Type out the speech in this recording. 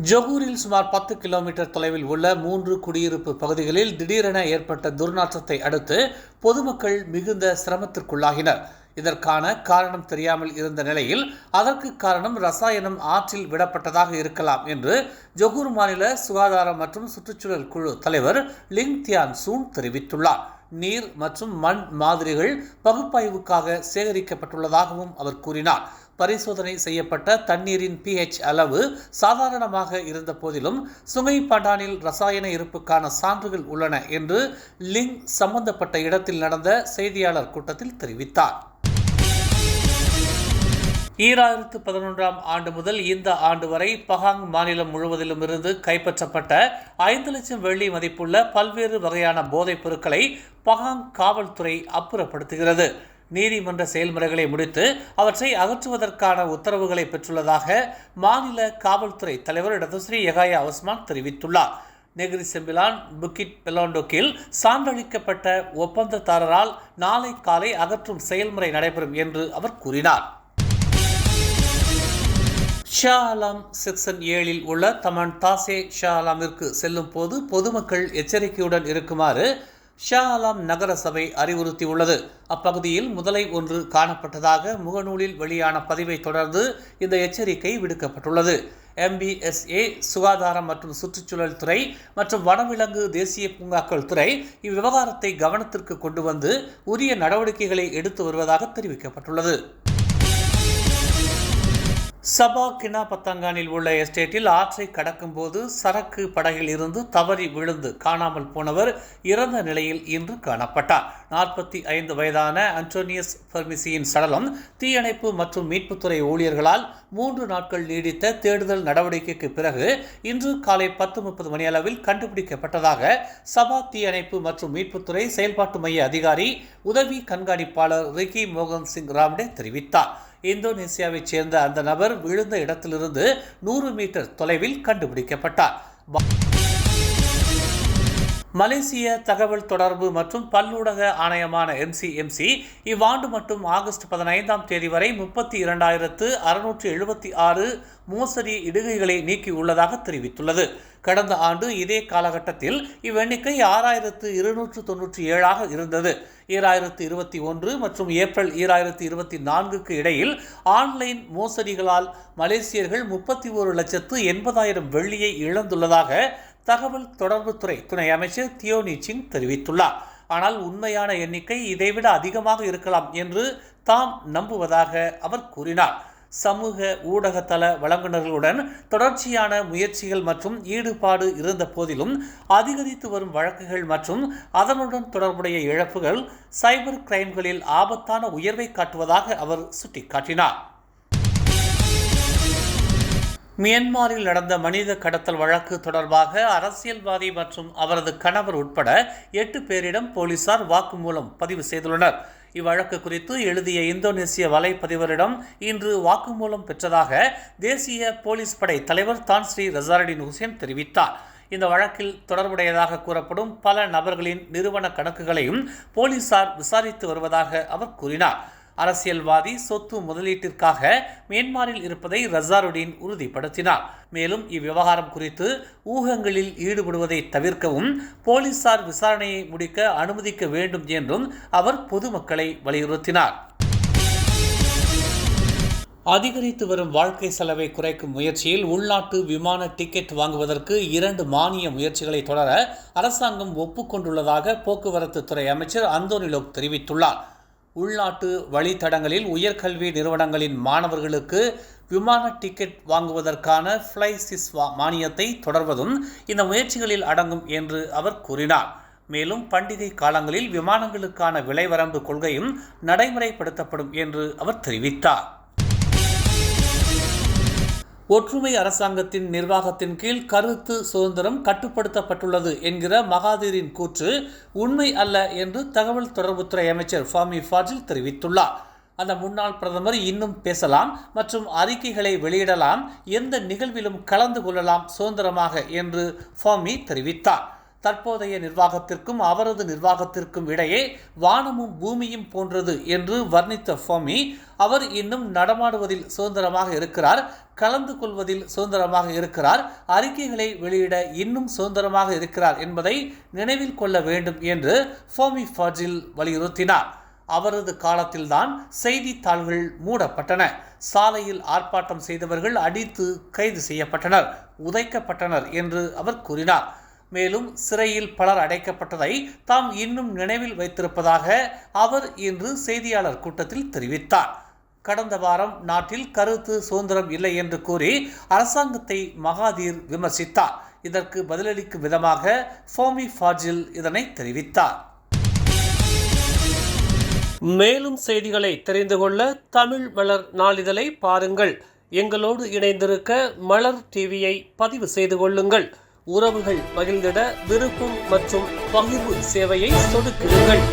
ஜொகூரில் சுமார் 10 கிலோமீட்டர் தொலைவில் உள்ள 3 குடியிருப்பு பகுதிகளில் திடீரென ஏற்பட்ட துர்நாற்றத்தை அடுத்து பொதுமக்கள் மிகுந்த சிரமத்திற்குள்ளாகினர். இதற்கான காரணம் தெரியாமல் இருந்த நிலையில் அதற்கு காரணம் ரசாயனம் ஆற்றில் விடப்பட்டதாக இருக்கலாம் என்று ஜொகூர் மாநில சுகாதாரம் மற்றும் சுற்றுச்சூழல் குழு தலைவர் லிங் தியான் சூன் தெரிவித்துள்ளார். நீர் மற்றும் மண் மாதிரிகள் பகுப்பாய்வுக்காக சேகரிக்கப்பட்டுள்ளதாகவும் அவர் கூறினார். பரிசோதனை செய்யப்பட்ட தண்ணீரின் pH அளவு சாதாரணமாக இருந்த போதிலும் சுங்கை பண்டானில் ரசாயன இருப்புக்கான சான்றுகள் உள்ளன என்று லிங் சம்பந்தப்பட்ட இடத்தில் நடந்த செய்தியாளர் கூட்டத்தில் தெரிவித்தார். 2011ஆம் ஆண்டு முதல் இந்த ஆண்டு வரை பஹாங் மாநிலம் முழுவதிலும் இருந்து கைப்பற்றப்பட்ட 5 லட்சம் வெள்ளி மதிப்புள்ள பல்வேறு வகையான போதைப் பொருட்களை பஹாங் காவல்துறை அப்புறப்படுத்துகிறது. நீதிமன்ற செயல்முறைகளை முடித்து அவற்றை அகற்றுவதற்கான உத்தரவுகளை பெற்றுள்ளதாக மாநில காவல்துறை தலைவர் டத்துஸ்ரீ யகாயா ஒஸ்மான் தெரிவித்துள்ளார். நெகிரி செம்பிலான் புக்கிட் பெலோண்டோக்கில் சான்றளிக்கப்பட்ட ஒப்பந்ததாரரால் நாளை காலை அகற்றும் செயல்முறை நடைபெறும் என்று அவர் கூறினார். ஷா ஆலம் செக்ஷன் 7 உள்ள தமன் தாசே ஷா ஆலமிற்கு செல்லும் போது பொதுமக்கள் எச்சரிக்கையுடன் இருக்குமாறு ஷா ஆலம் நகர சபை அறிவுறுத்தியுள்ளது. அப்பகுதியில் முதலை ஒன்று காணப்பட்டதாக முகநூலில் வெளியான பதிவை தொடர்ந்து இந்த எச்சரிக்கை விடுக்கப்பட்டுள்ளது. MBSA சுகாதாரம் மற்றும் சுற்றுச்சூழல் துறை மற்றும் வனவிலங்கு தேசிய பூங்காக்கள் துறை இவ்விவகாரத்தை கவனத்திற்கு கொண்டு வந்து உரிய நடவடிக்கைகளை எடுத்து வருவதாக தெரிவிக்கப்பட்டுள்ளது. சபா கினா பத்தாங்கானில் உள்ள எஸ்டேட்டில் ஆற்றை கடக்கும் போது சரக்கு படகில் இருந்து தவறி விழுந்து காணாமல் போனவர் இறந்த நிலையில் இன்று காணப்பட்டார். 45 வயதான அன்டோனியஸ் பெர்மிசியின் சடலம் தீயணைப்பு மற்றும் மீட்புத்துறை ஊழியர்களால் 3 நாட்கள் நீடித்த தேடுதல் நடவடிக்கைக்கு பிறகு இன்று காலை 10:30 மணியளவில் கண்டுபிடிக்கப்பட்டதாக சபா தீயணைப்பு மற்றும் மீட்புத்துறை செயல்பாட்டு மைய அதிகாரி உதவி கண்காணிப்பாளர் ரிக்கி மோகன் சிங் ராம்டே தெரிவித்தார். இந்தோனேசியாவைச் சேர்ந்த அந்த நபர் விழுந்த இடத்திலிருந்து 100 மீட்டர் தொலைவில் கண்டுபிடிக்கப்பட்டார். மலேசிய தகவல் தொடர்பு மற்றும் பல்லூடக ஆணையமான MCMC இவ்வாண்டு மட்டும் ஆகஸ்ட் 15ஆம் தேதி வரை 32,676 மோசடி இடுகைகளை நீக்கியுள்ளதாக தெரிவித்துள்ளது. கடந்த ஆண்டு இதே காலகட்டத்தில் இவ்வெண்ணிக்கை 6,297 இருந்தது. 2021 மற்றும் ஏப்ரல் 2024க்கு இடையில் ஆன்லைன் மோசடிகளால் மலேசியர்கள் 31,80,000 வெள்ளியை இழந்துள்ளதாக தகவல் தொடர்புத்துறை துணை அமைச்சர் தியோனி சிங் தெரிவித்துள்ளார். ஆனால் உண்மையான எண்ணிக்கை இதைவிட அதிகமாக இருக்கலாம் என்று தாம் நம்புவதாக அவர் கூறினார். சமூக ஊடகத்தள வழங்குநர்களுடன் தொடர்ச்சியான முயற்சிகள் மற்றும் ஈடுபாடு இருந்த போதிலும் அதிகரித்து வரும் வழக்குகள் மற்றும் அதனுடன் தொடர்புடைய இழப்புகள் சைபர் கிரைம்களில் ஆபத்தான உயர்வை காட்டுவதாக அவர் சுட்டிக்காட்டினார். மியான்மரில் நடந்த மனித கடத்தல் வழக்கு தொடர்பாக அரசியல்வாதி மற்றும் அவரது கணவர் உட்பட 8 பேரிடம் போலீசார் வாக்குமூலம் பதிவு செய்துள்ளனர். இவ்வழக்கு குறித்து எழுதிய இந்தோனேசிய வலைப்பதிவரிடம் இன்று வாக்குமூலம் பெற்றதாக தேசிய போலீஸ் படை தலைவர் தான் ஸ்ரீ ரசாருடின் ஹுசேன் தெரிவித்தார். இந்த வழக்கில் தொடர்புடையதாக கூறப்படும் பல நபர்களின் நிறுவன கணக்குகளையும் போலீசார் விசாரித்து வருவதாக அவர் கூறினார். அரசியல்வாதி சொத்து முதலீட்டிற்காக மியான்மரில் இருப்பதை ரசாருடின் உறுதிப்படுத்தினார். மேலும் இவ்விவகாரம் குறித்து ஊகங்களில் ஈடுபடுவதை தவிர்க்கவும் போலீசார் விசாரணையை முடிக்க அனுமதிக்க வேண்டும் என்றும் அவர் பொதுமக்களை வலியுறுத்தினார். அதிகரித்து வரும் வாழ்க்கை செலவை குறைக்கும் முயற்சியில் உள்நாட்டு விமான டிக்கெட் வாங்குவதற்கு 2 மானிய முயற்சிகளை தொடர அரசாங்கம் ஒப்புக்கொண்டுள்ளதாக போக்குவரத்து துறை அமைச்சர் அந்தோனி லோக் தெரிவித்துள்ளார். உள்நாட்டு வழித்தடங்களில் உயர்கல்வி நிறுவனங்களின் மாணவர்களுக்கு விமான டிக்கெட் வாங்குவதற்கான ஃப்ளைசிஸ்வா மானியத்தை தொடர்வதும் இந்த முயற்சிகளில் அடங்கும் என்று அவர் கூறினார். மேலும் பண்டிகை காலங்களில் விமானங்களுக்கான விலைவரம்பு கொள்கையும் நடைமுறைப்படுத்தப்படும் என்று அவர் தெரிவித்தார். ஒற்றுமை அரசாங்கத்தின் நிர்வாகத்தின் கீழ் கருத்து சுதந்திரம் கட்டுப்படுத்தப்பட்டுள்ளது என்கிற மகாதீரின் கூற்று உண்மை அல்ல என்று தகவல் தொடர்புத்துறை அமைச்சர் ஃபாமி ஃபாஜில் தெரிவித்துள்ளார். அந்த முன்னாள் பிரதமர் இன்னும் பேசலாம் மற்றும் அறிக்கைகளை வெளியிடலாம், எந்த நிகழ்விலும் கலந்து கொள்ளலாம் சுதந்திரமாக என்று ஃபாமி தெரிவித்தார். தற்போதைய நிர்வாகத்திற்கும் அவரது நிர்வாகத்திற்கும் இடையே வானமும் பூமியும் போன்றது என்று வர்ணித்த ஃபோமி, அவர் இன்னும் நடமாடுவதில் சுதந்திரமாக இருக்கிறார், கலந்து கொள்வதில் சுதந்திரமாக இருக்கிறார், அறிக்கைகளை வெளியிட இன்னும் சுதந்திரமாக இருக்கிறார் என்பதை நினைவில் கொள்ள வேண்டும் என்று ஃபோமி ஃபாஜில் வலியுறுத்தினார். அவரது காலத்தில்தான் செய்தித்தாள்கள் மூடப்பட்டன, சாலையில் ஆர்ப்பாட்டம் செய்தவர்கள் அடித்து கைது செய்யப்பட்டனர், உதைக்கப்பட்டனர் என்று அவர் கூறினார். மேலும் சிறையில் பலர் அடைக்கப்பட்டதை தாம் இன்னும் நினைவில் வைத்திருப்பதாக அவர் இன்று செய்தியாளர் கூட்டத்தில் தெரிவித்தார். கடந்த வாரம் நாட்டில் கருத்து சுதந்திரம் இல்லை என்று கூறி அரசாங்கத்தை மகாதீர் விமர்சித்தார். இதற்கு பதிலளிக்கும் விதமாக ஃபோமி ஃபாஜில் இதனை தெரிவித்தார். மேலும் செய்திகளை தெரிந்து கொள்ள தமிழ் மலர் நாளிதழை பாருங்கள். எங்களோடு இணைந்திருக்க மலர் டிவியை பதிவு செய்து கொள்ளுங்கள். உறவுகள் மகிழ்ந்திட விருப்பம் மற்றும் பகிர்வு சேவையை சொடுக்கிடுங்கள்.